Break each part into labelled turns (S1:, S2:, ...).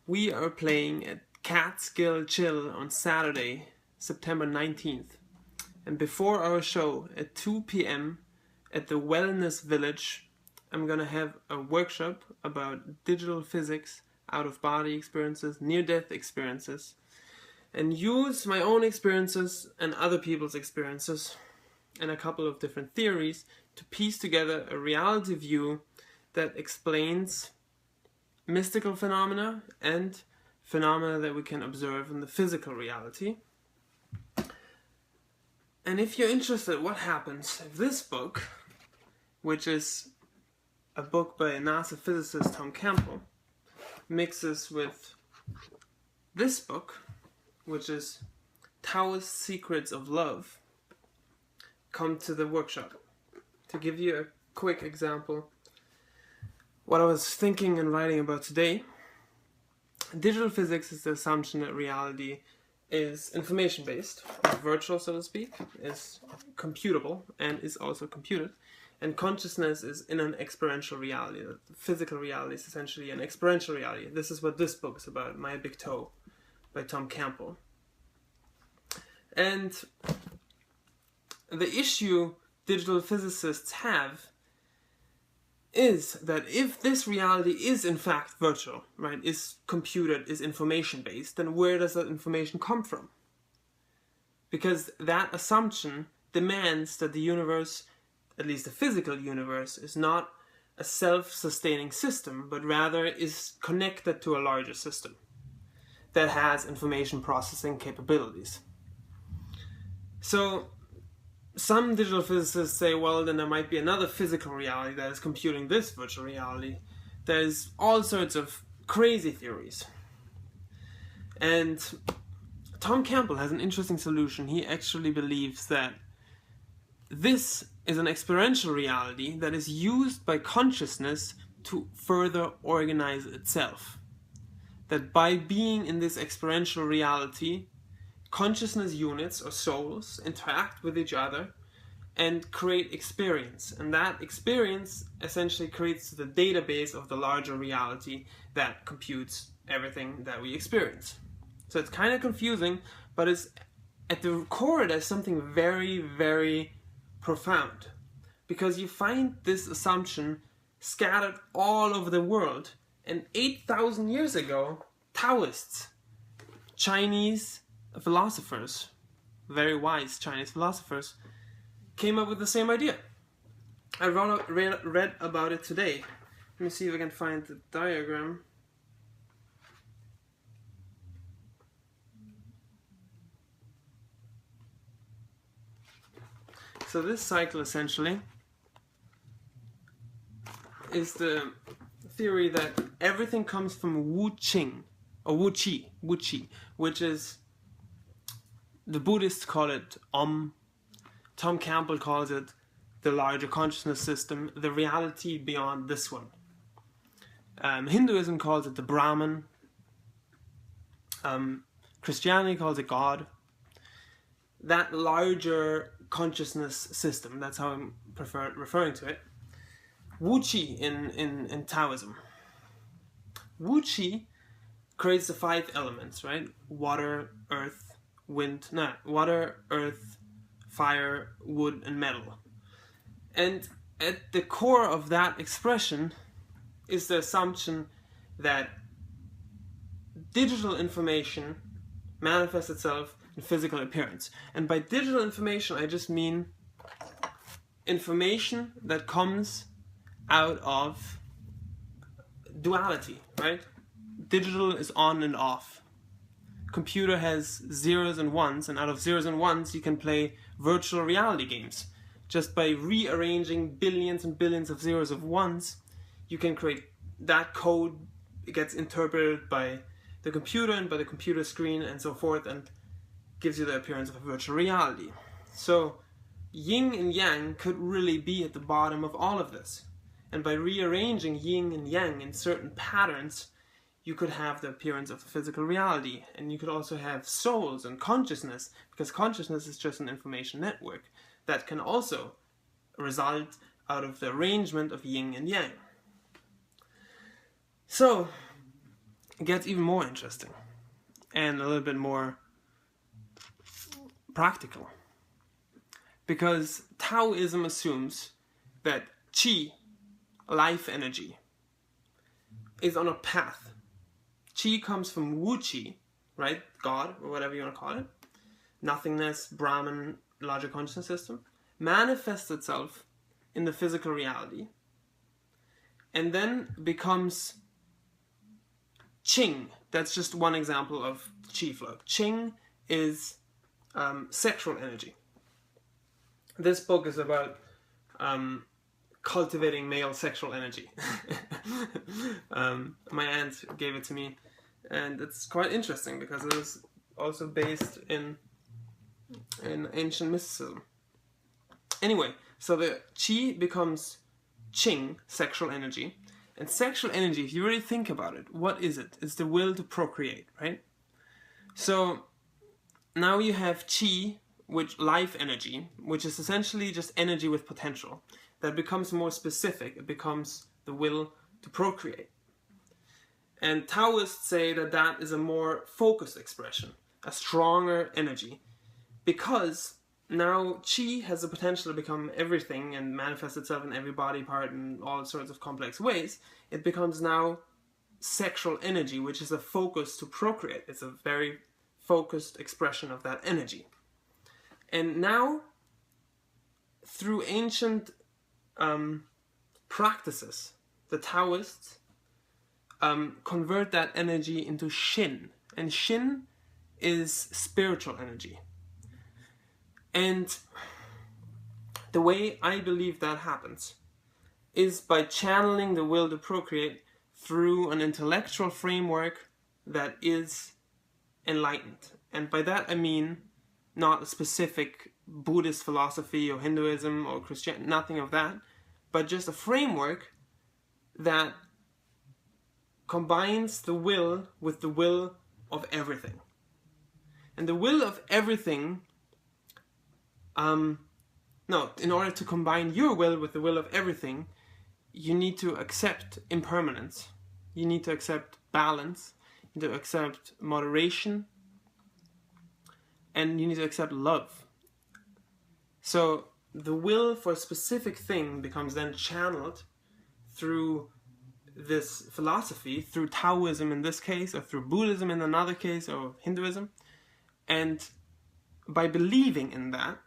S1: We are playing at Catskill Chill on Saturday, September 19th. And before our show at 2 p.m. at the Wellness Village, I'm gonna have a workshop about digital physics, out-of-body experiences, near-death experiences, and use my own experiences and other people's experiences and a couple of different theories to piece together a reality view that explains mystical phenomena and phenomena that we can observe in the physical reality. And if you're interested, what happens if this book, which is a book by NASA physicist Tom Campbell, mixes with this book, which is Taoist Secrets of Love, come to the workshop. To give you a quick example, what I was thinking and writing about today, digital physics is the assumption that reality is information-based, virtual so to speak, is computable and is also computed, and consciousness is in an experiential reality. The physical reality is essentially an experiential reality. This is what this book is about, My Big Toe by Tom Campbell. And the issue digital physicists have is that if this reality is in fact virtual, right, is computed, is information-based, then where does that information come from? Because that assumption demands that the universe, at least the physical universe, is not a self-sustaining system, but rather is connected to a larger system that has information processing capabilities. So some digital physicists say, well, then there might be another physical reality that is computing this virtual reality. There's all sorts of crazy theories. And Tom Campbell has an interesting solution. He actually believes that this is an experiential reality that is used by consciousness to further organize itself. That by being in this experiential reality, consciousness units or souls interact with each other and create experience. And that experience essentially creates the database of the larger reality that computes everything that we experience. So it's kind of confusing, but it's at the core there's something very, very profound. Because you find this assumption scattered all over the world. And 8,000 years ago, Taoists, Chinese philosophers, very wise Chinese philosophers, came up with the same idea. I read about it today. Let me see if I can find the diagram. So this cycle essentially is the theory that everything comes from Wu Qing, or Wu Qi, which is, the Buddhists call it Om. Tom Campbell calls it the larger consciousness system, the reality beyond this one. Hinduism calls it the Brahman. Christianity calls it God. That larger consciousness system, that's how I'm referring to it. Wu Qi in Taoism. Wu Qi creates the 5 elements, right? Water, earth, fire, wood, and metal. And at the core of that expression is the assumption that digital information manifests itself in physical appearance. And by digital information, I just mean information that comes out of duality, right? Digital is on and off. Computer has zeros and ones, and out of zeros and ones you can play virtual reality games. Just by rearranging billions and billions of zeros of ones, you can create that code. It gets interpreted by the computer and by the computer screen and so forth, and gives you the appearance of a virtual reality. So yin and yang could really be at the bottom of all of this. And by rearranging yin and yang in certain patterns, you could have the appearance of a physical reality. And you could also have souls and consciousness, because consciousness is just an information network that can also result out of the arrangement of yin and yang. So it gets even more interesting and a little bit more practical. Because Taoism assumes that qi, life energy, is on a path. Qi comes from Wu Qi, right? God, or whatever you want to call it. Nothingness, Brahman, larger consciousness system. Manifests itself in the physical reality. And then becomes Qing. That's just one example of Qi flow. Qing is sexual energy. This book is about cultivating male sexual energy. My aunt gave it to me, and it's quite interesting because it is also based in ancient mysticism. Anyway, so the qi becomes qing, sexual energy, and sexual energy, if you really think about it, what is it? It's the will to procreate, right? So now you have qi, which life energy, which is essentially just energy with potential, that becomes more specific. It becomes the will to procreate. And Taoists say that that is a more focused expression, a stronger energy, because now qi has the potential to become everything and manifest itself in every body part in all sorts of complex ways. It becomes now sexual energy, which is a focus to procreate. It's a very focused expression of that energy. And now, through ancient practices, the Taoists convert that energy into Shin. And Shin is spiritual energy. And the way I believe that happens is by channeling the will to procreate through an intellectual framework that is enlightened. And by that I mean not a specific Buddhist philosophy or Hinduism or Christianity, nothing of that, but just a framework that combines the will with the will of everything. And the will of everything, in order to combine your will with the will of everything, you need to accept impermanence. You need to accept balance. You need to accept moderation. And you need to accept love. So the will for a specific thing becomes then channeled through this philosophy, through Taoism in this case, or through Buddhism in another case, or Hinduism. And by believing in that,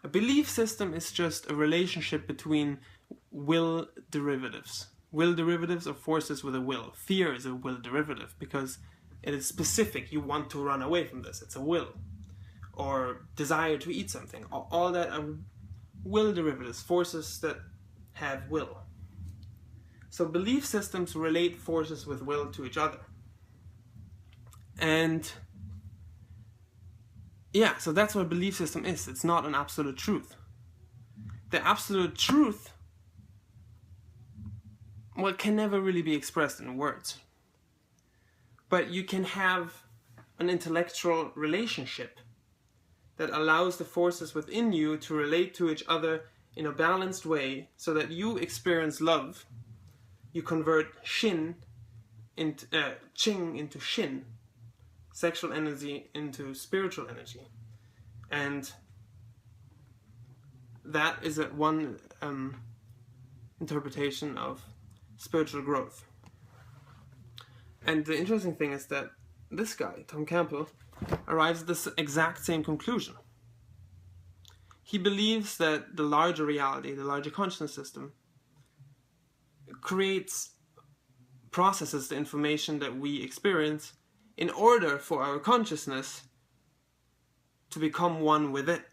S1: a belief system is just a relationship between will derivatives. Will derivatives are forces with a will. Fear is a will derivative because it is specific. You want to run away from this. It's a will. Or desire to eat something. All that are will derivatives, forces that have will. So belief systems relate forces with will to each other. And yeah, so that's what a belief system is. It's not an absolute truth. The absolute truth, well, can never really be expressed in words. But you can have an intellectual relationship that allows the forces within you to relate to each other in a balanced way so that you experience love. You convert qing into shin, sexual energy into spiritual energy. And that is one interpretation of spiritual growth. And the interesting thing is that this guy, Tom Campbell, arrives at this exact same conclusion. He believes that the larger reality, the larger consciousness system, processes the information that we experience in order for our consciousness to become one with it,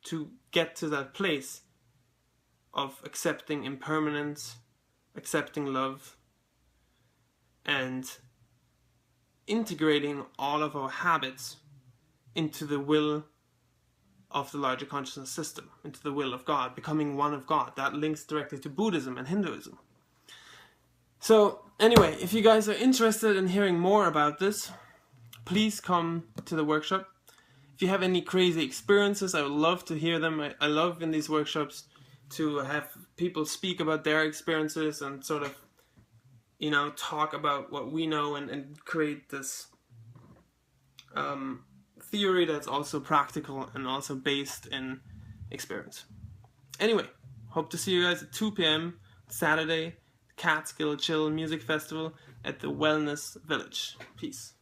S1: to get to that place of accepting impermanence, accepting love, and integrating all of our habits into the will of the larger consciousness system, into the will of God, becoming one of God. That links directly to Buddhism and Hinduism. So anyway, if you guys are interested in hearing more about this, please come to the workshop. If you have any crazy experiences, I would love to hear them. I love in these workshops to have people speak about their experiences and sort of, talk about what we know and create this theory that's also practical and also based in experience. Anyway, hope to see you guys at 2 p.m. Saturday, Catskill Chill Music Festival at the Wellness Village. Peace.